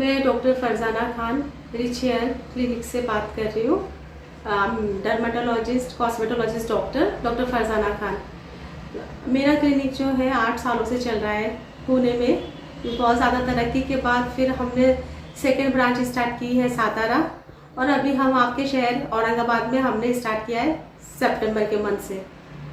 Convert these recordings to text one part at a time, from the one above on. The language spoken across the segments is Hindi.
मैं doctor Farzana Khan rich hair clinic से बात कर रही हूँ। Dermatologist cosmetologist doctor Farzana Khan. मेरा क्लिनिक जो है 8 सालों से चल रहा है पुणे में। बहुत ज़्यादा तरक्की के बाद फिर हमने सेकेंड ब्रांच स्टार्ट की है सातारा, और अभी हम आपके शहर औरंगाबाद में हमने स्टार्ट किया है सितंबर के मंथ से।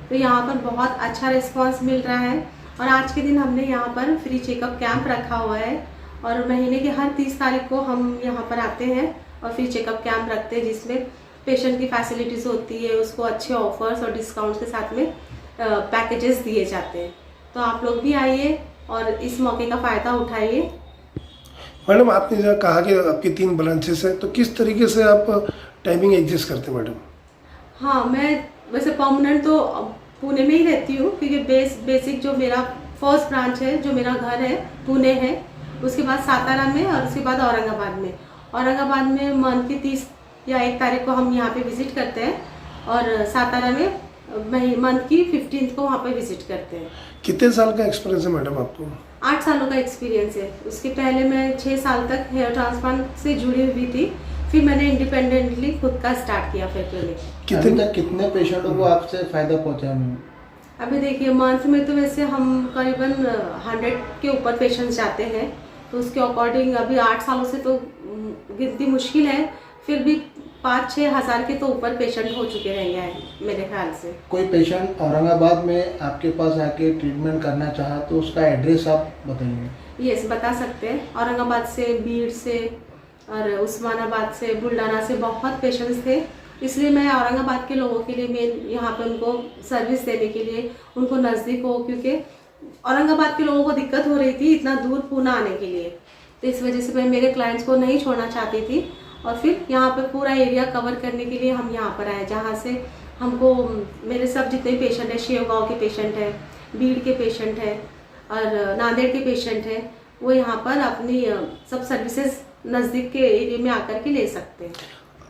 तो यहाँ पर बहुत अच्छा रिस्पांस मिल रहा है, और आज के दिन हमने यहाँ पर फ्री चेकअप कैंप रखा हुआ है, और महीने की हर 30 तारीख को हम यहाँ पर आते हैं और फ्री चेकअप कैंप रखते हैं, जिसमें पेशेंट की फैसिलिटीज़ होती है, उसको अच्छे ऑफर्स और डिस्काउंट्स के साथ में पैकेजेस दिए जाते हैं। तो आप लोग भी आइए और इस मौके का फ़ायदा उठाइए। मैडम, आपने जो कहा कि आपकी 3 ब्रांचेस हैं, तो किस तरीके से आप टाइमिंग एडजस्ट करते हैं मैडम? हाँ, मैं वैसे परमानेंट तो पुणे में ही रहती हूँ, क्योंकि बेसिक जो मेरा फर्स्ट ब्रांच है, जो मेरा घर है पुणे है, उसके बाद सातारा में, और उसके बाद औरंगाबाद में मंथ की 30 या 1 तारीख को हम यहाँ पे विजिट करते हैं, और सातारा में मंथ की 15 को वहाँ पे विजिट करते हैं। कितने साल का एक्सपीरियंस है मैडम आपको? 8 सालों का एक्सपीरियंस है। उसके पहले मैं 6 साल तक हेयर ट्रांसप्लांट से जुड़ी हुई थी, फिर मैंने इंडिपेंडेंटली खुद का स्टार्ट किया फिर क्लिनिक। कितने पेशेंटों को आपसे फ़ायदा पहुँचा है? अभी देखिए, मंथ में तो वैसे हम करीबन 100 के ऊपर पेशेंट्स जाते हैं, तो उसके अकॉर्डिंग अभी 8 सालों से तो गिनती मुश्किल है, फिर भी 5-6 हज़ार के तो ऊपर पेशेंट हो चुके रहेंगे मेरे ख्याल से। कोई पेशेंट औरंगाबाद में आपके पास आके ट्रीटमेंट करना चाहा तो उसका एड्रेस आप बताइए। यस, बता सकते हैं। औरंगाबाद से, बीड़ से और उस्मानाबाद से, बुल्डाना से बहुत पेशेंट्स थे, इसलिए मैं औरंगाबाद के लोगों के लिए मैं यहाँ पे उनको सर्विस देने के लिए, उनको नज़दीक हो, क्योंकि औरंगाबाद के लोगों को दिक्कत हो रही थी इतना दूर पुणे आने के लिए, तो इस वजह से मैं मेरे क्लाइंट्स को नहीं छोड़ना चाहती थी, और फिर यहाँ पे पूरा एरिया कवर करने के लिए हम यहाँ पर आए, जहाँ से हमको मेरे सब जितने पेशेंट हैं, शेवगांव के पेशेंट हैं, बीड़ के पेशेंट हैं और नांदेड़ के पेशेंट हैं, वो यहाँ पर अपनी सब सर्विसेज नज़दीक के एरिया में आकर के ले सकते हैं।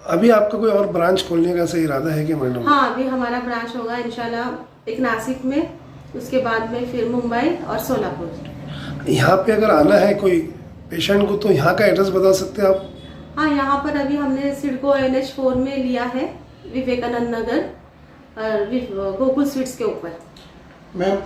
अभी आपका कोई और ब्रांच खोलने का सही इरादा है कि मैडम? हाँ, अभी हमारा ब्रांच होगा इंशाल्लाह, एक नासिक में, उसके बाद में फिर मुंबई और सोलापुर। यहाँ पे अगर आना है कोई पेशेंट को, तो यहाँ का एड्रेस बता सकते हैं आप? हाँ, यहाँ पर अभी हमने सिडको NH4 में लिया है, विवेकानंद नगर, गोकुल स्वीट्स के ऊपर। मैम,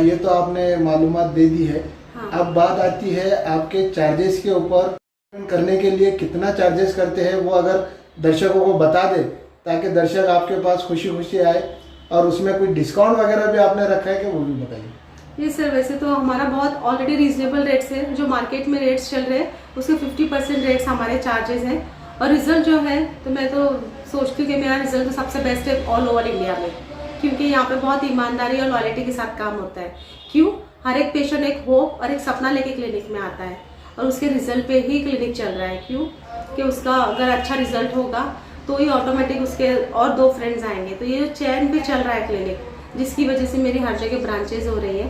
ये तो आपने मालूमात दे दी है। हाँ। अब बात आती है आपके चार्जेस के ऊपर। करने के लिए कितना चार्जेस करते हैं, वो अगर दर्शकों को बता दे, ताकि दर्शक आपके पास खुशी खुशी आए, और उसमें कोई डिस्काउंट वगैरह भी आपने रखा है कि वो भी बताइए। ये सर, वैसे तो हमारा बहुत ऑलरेडी रीजनेबल रेट्स है, जो मार्केट में रेट्स चल रहे हैं उसके 50% रेट्स हमारे चार्जेस हैं, और रिजल्ट जो है, तो मैं तो सोचती हूँ कि मेरा रिजल्ट तो सबसे बेस्ट है ऑल ओवर इंडिया में, क्योंकि यहाँ पे बहुत ईमानदारी और लॉयल्टी के साथ काम होता है। क्यों? हर एक पेशेंट एक होप और एक सपना लेके क्लिनिक में आता है, और उसके रिजल्ट पे ही क्लिनिक चल रहा है। क्यों? कि उसका अगर अच्छा रिजल्ट होगा तो ही ऑटोमेटिक उसके और 2 फ्रेंड्स आएंगे, तो ये जो चैन पे चल रहा है क्लिनिक, जिसकी वजह से मेरी हर जगह ब्रांचेज हो रही है।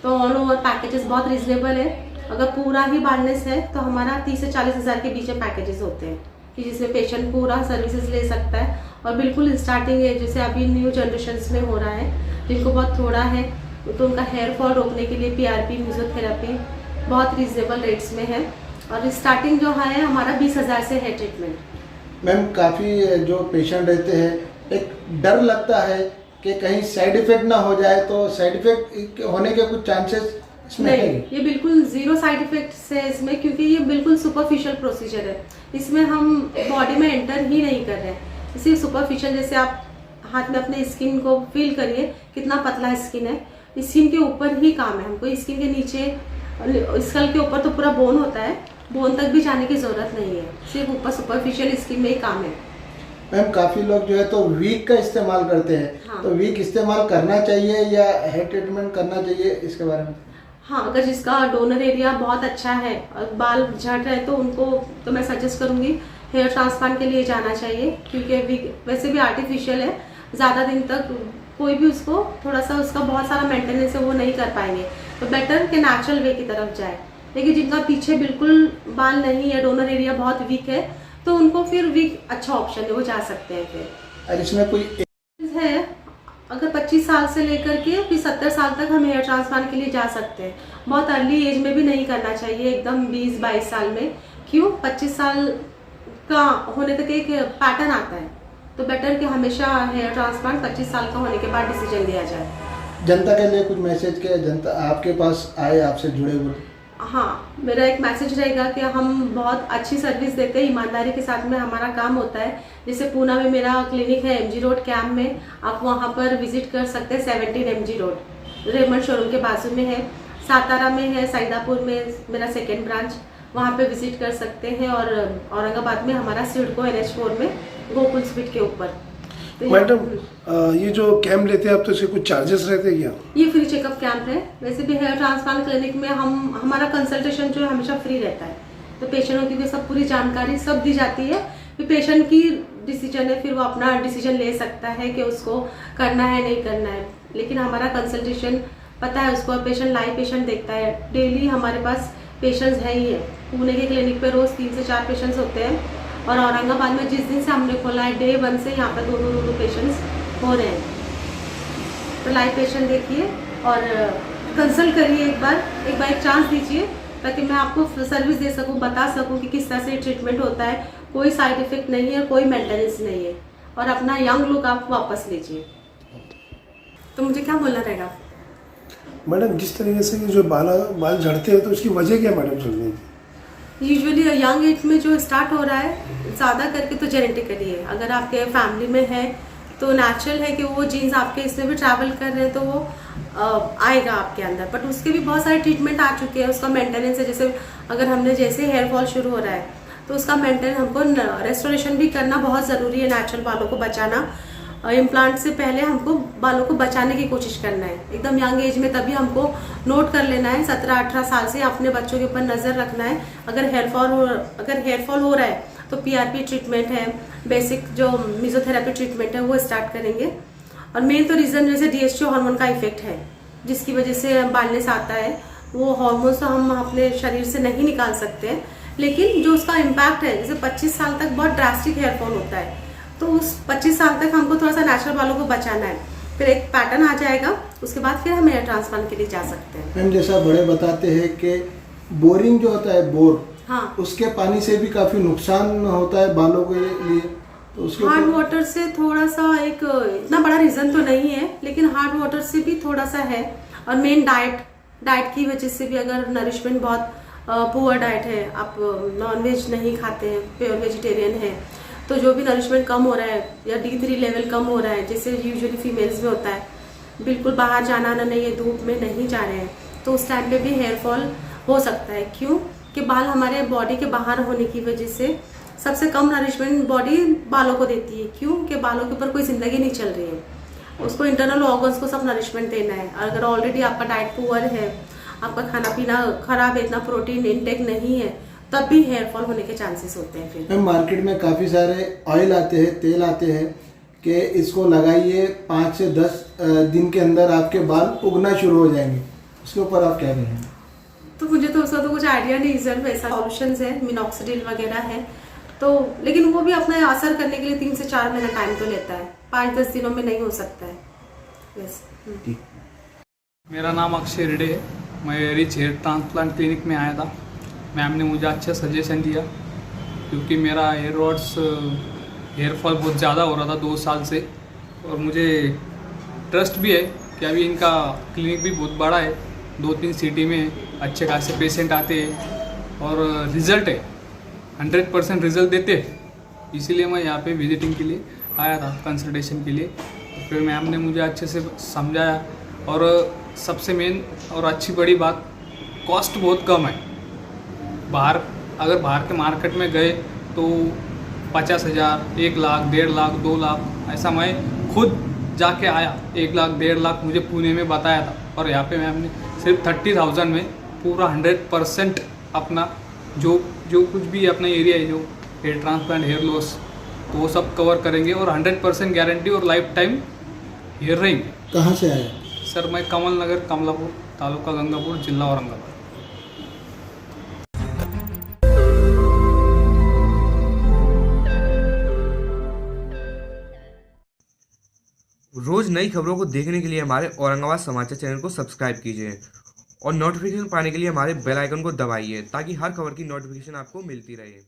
तो ऑल ओवर पैकेजेस बहुत रिजनेबल है। अगर पूरा ही बार्नेस है तो हमारा 30 से 40 हज़ार के बीच में पैकेजेस होते हैं, कि जिसमें पेशेंट पूरा सर्विसेज ले सकता है, और बिल्कुल स्टार्टिंग है, जैसे अभी न्यू जनरेशन्स में हो रहा है, जिनको बहुत थोड़ा है, तो उनका हेयर फॉल रोकने के लिए PRP फिजियोथेरेपी बहुत रीजनेबल रेट्स में है, और स्टार्टिंग जो है हमारा 20 हज़ार से है ट्रीटमेंट। मैम, काफ़ी जो पेशेंट रहते हैं, एक डर लगता है कि कहीं साइड इफेक्ट ना हो जाए, तो साइड इफेक्ट होने के कुछ चांसेस इसमें नहीं, है? ये बिल्कुल 0 साइड इफेक्ट्स है इसमें, क्योंकि ये बिल्कुल सुपरफिशियल प्रोसीजर है। इसमें हम बॉडी में एंटर ही नहीं कर रहे हैं, इसी सुपरफिशियल, जैसे आप हाथ में अपने स्किन को फील करिए कितना पतला स्किन है, स्किन के ऊपर ही काम है हमको। स्किन के नीचे, स्कल के ऊपर तो पूरा बोन होता है, बोन तक भी जाने की ज़रूरत नहीं है, सिर्फ ऊपर सुपरफिशियल स्किन में ही काम है। मैम, काफ़ी लोग जो है तो वीक का इस्तेमाल करते हैं। हाँ। तो वीक इस्तेमाल करना चाहिए या हेयर ट्रीटमेंट करना चाहिए, इसके बारे में? हाँ, अगर जिसका डोनर एरिया बहुत अच्छा है और बाल झड़ रहे हैं, तो उनको तो मैं सजेस्ट करूँगी हेयर ट्रांसप्लांट के लिए जाना चाहिए, क्योंकि वैसे भी आर्टिफिशियल है, ज़्यादा दिन तक कोई भी उसको थोड़ा सा उसका बहुत सारा मेंटेनेंस है वो नहीं कर पाएंगे, तो बेटर कि नेचुरल वे की तरफ जाए। लेकिन जिनका पीछे बिल्कुल बाल नहीं है, डोनर एरिया बहुत वीक है, तो उनको फिर वीक अच्छा ऑप्शन है, वो जा सकते हैं। फिर और इसमें कोई है, अगर 25 साल से लेकर के फिर 70 साल तक हम हेयर ट्रांसप्लांट के लिए जा सकते हैं। बहुत अर्ली एज में भी नहीं करना चाहिए, एकदम 20-22 साल में, क्यों? 25 साल का होने तक एक पैटर्न आता है, तो बेटर कि हमेशा हेयर ट्रांसप्लांट 25 साल का होने के बाद डिसीजन लिया जाए। जनता के लिए कुछ मैसेज के, जनता आपके पास आए, आपसे जुड़े हुए? हाँ, मेरा एक मैसेज रहेगा कि हम बहुत अच्छी सर्विस देते हैं, ईमानदारी के साथ में हमारा काम होता है। जैसे पूना में मेरा क्लिनिक है MG रोड कैंप में, आप वहाँ पर विजिट कर सकते हैं। 17 MG रोड रेमंड शोरूम के बाजू में है। सातारा में है, सैदापुर में मेरा सेकेंड ब्रांच, वहाँ पे विजिट कर सकते हैं। और औरंगाबाद में हमारा सिडको NH4 में गोकुल स्वीट के ऊपर। तो मैडम ये जो कैंप लेते हैं आप, तो इसके कुछ चार्जेस रहते हैं क्या? ये फ्री चेकअप कैंप है। वैसे भी हेयर ट्रांसप्लांट क्लिनिक में हमारा कंसल्टेशन जो है हमेशा फ्री रहता है, तो पेशेंटों की भी सब पूरी जानकारी सब दी जाती है। फिर पेशेंट की डिसीजन है, फिर वो अपना डिसीजन ले सकता है कि उसको करना है नहीं करना है। लेकिन हमारा कंसल्टेशन पता है उसको, पेशेंट लाइव पेशेंट देखता है। डेली हमारे पास पेशेंट्स है ही है। पुणे के क्लिनिक पे रोज 3 से 4 पेशेंट्स होते हैं, और औरंगाबाद में जिस दिन से हमने खोला है डे 1 से यहाँ पे 2 पेशेंट्स हो रहे हैं। तो लाइव पेशेंट देखिए और कंसल्ट करिए, एक बार एक चांस दीजिए, ताकि मैं आपको सर्विस दे सकूं, बता सकूं कि किस तरह से ट्रीटमेंट होता है। कोई साइड इफेक्ट नहीं है, कोई मेंटेनेंस नहीं है, और अपना यंग लुक आप वापस लीजिए। तो मुझे क्या बोलना रहेगा? मैडम जिस तरीके से जो बाल झड़ते हैं, तो उसकी वजह क्या मैडम चल रही है? यूजुअली यंग एज में जो स्टार्ट हो रहा है ज़्यादा करके तो जेनेटिकली है। अगर आपके फैमिली में है तो नेचुरल है कि वो जीन्स आपके इसमें भी ट्रैवल कर रहे हैं, तो वो आएगा आपके अंदर। बट उसके भी बहुत सारे ट्रीटमेंट आ चुके हैं, उसका मेंटेनेंस है। जैसे अगर हमने जैसे हेयर फॉल शुरू हो रहा है, तो उसका मेंटेनेंस हमको रेस्टोरेशन भी करना बहुत ज़रूरी है। नेचुरल बालों को बचाना, इम्प्लांट से पहले हमको बालों को बचाने की कोशिश करना है एकदम यंग एज में। तभी हमको नोट कर लेना है, 17-18 साल से अपने बच्चों के ऊपर नज़र रखना है। अगर हेयर फॉल हो रहा है तो PRP ट्रीटमेंट है, बेसिक जो मिजोथेरेपी ट्रीटमेंट है वो स्टार्ट करेंगे। और मेन तो रीज़न जैसे DHT हार्मोन का इफेक्ट है, जिसकी वजह से बालनेस आता है। वो हार्मोन तो हम अपने शरीर से नहीं निकाल सकते, लेकिन जो उसका इम्पैक्ट है, जैसे 25 साल तक बहुत ड्रास्टिक हेयर फॉल होता है, तो उस 25 साल तक हमको थोड़ा सा नेचुरल बालों को बचाना है। फिर एक पैटर्न आ जाएगा, उसके बाद फिर हम हेयर ट्रांसप्लांट के लिए जा सकते हैं। मैम जैसा बड़े बताते हैं कि बोरिंग जो होता है, बोर, हाँ, उसके पानी से भी काफी नुकसान होता है बालों के लिए, तो उसके हार्ड वाटर से थोड़ा सा, एक इतना बड़ा रीजन तो नहीं है, लेकिन हार्ड वाटर से भी थोड़ा सा है। और मेन डाइट की वजह से भी, अगर नरिशमेंट बहुत पुअर डाइट है, आप नॉनवेज नहीं खाते हैं, प्योर वेजिटेरियन है, तो जो भी नरिशमेंट कम हो रहा है या D3 लेवल कम हो रहा है, जैसे यूजुअली फीमेल्स में होता है, बिल्कुल बाहर जाना ना नहीं है, धूप में नहीं जा रहे हैं, तो उस टाइम पे भी हेयर फॉल हो सकता है। क्यों कि बाल हमारे बॉडी के बाहर होने की वजह से सबसे कम नरिशमेंट बॉडी बालों को देती है। क्यों कि बालों के ऊपर कोई जिंदगी नहीं चल रही है, उसको इंटरनल ऑर्गन्स को सब नरिशमेंट देना है। अगर ऑलरेडी आपका डाइट पुअर है, आपका खाना पीना खराब है, इतना प्रोटीन इंटेक नहीं है, तब भी हेयर फॉल होने के चांसेस होते हैं। फिर मार्केट में काफ़ी सारे ऑयल आते हैं, तेल आते हैं कि इसको लगाइए, 5 से 10 दिन के अंदर आपके बाल उगना शुरू हो जाएंगे, उसके ऊपर आप क्या कहेंगे? तो मुझे तो उसका तो कुछ आइडिया नहीं, रिजल्ट वैसा सॉल्यूशंस है, मिनॉक्सिडिल वगैरह है, तो लेकिन वो भी अपना असर करने के लिए 3 से 4 महीना टाइम तो लेता है, 5-10 दिनों में नहीं हो सकता है। बस। मेरा नाम अक्षय रेड्डी है। मैं रिच हेयर ट्रांसप्लांट क्लिनिक में आया था। मैम ने मुझे अच्छा सजेशन दिया, क्योंकि मेरा हेयर फॉल बहुत ज़्यादा हो रहा था 2 साल से, और मुझे ट्रस्ट भी है कि अभी इनका क्लिनिक भी बहुत बड़ा है, 2-3 सिटी में अच्छे खासे पेशेंट आते हैं, और रिज़ल्ट है 100% रिज़ल्ट देते हैं। इसीलिए मैं यहाँ पे विजिटिंग के लिए आया था, कंसल्टेशन के लिए। तो फिर मैम ने मुझे अच्छे से समझाया, और सबसे मेन और अच्छी बड़ी बात, कॉस्ट बहुत कम है। अगर बाहर के मार्केट में गए तो 50,000, 1 लाख, 1.5 लाख, 2 लाख, ऐसा मैं खुद जाके आया। 1 लाख, 1.5 लाख मुझे पुणे में बताया था, और यहाँ पे मैम ने सिर्फ 30,000 में पूरा 100% अपना जो कुछ भी अपना एरिया है, जो हेयर ट्रांसप्लांट, हेयर लॉस, तो वो सब कवर करेंगे, और 100% गारंटी और लाइफ टाइम हेयर रहेंगे। कहाँ से आए? सर मैं कमल नगर, कमलापुर, तालुका गंगापुर, जिला औरंगाबाद। रोज नई खबरों को देखने के लिए हमारे औरंगाबाद समाचार चैनल को सब्सक्राइब कीजिए और नोटिफिकेशन पाने के लिए हमारे बेल आइकन को दबाइए ताकि हर खबर की नोटिफिकेशन आपको मिलती रहे।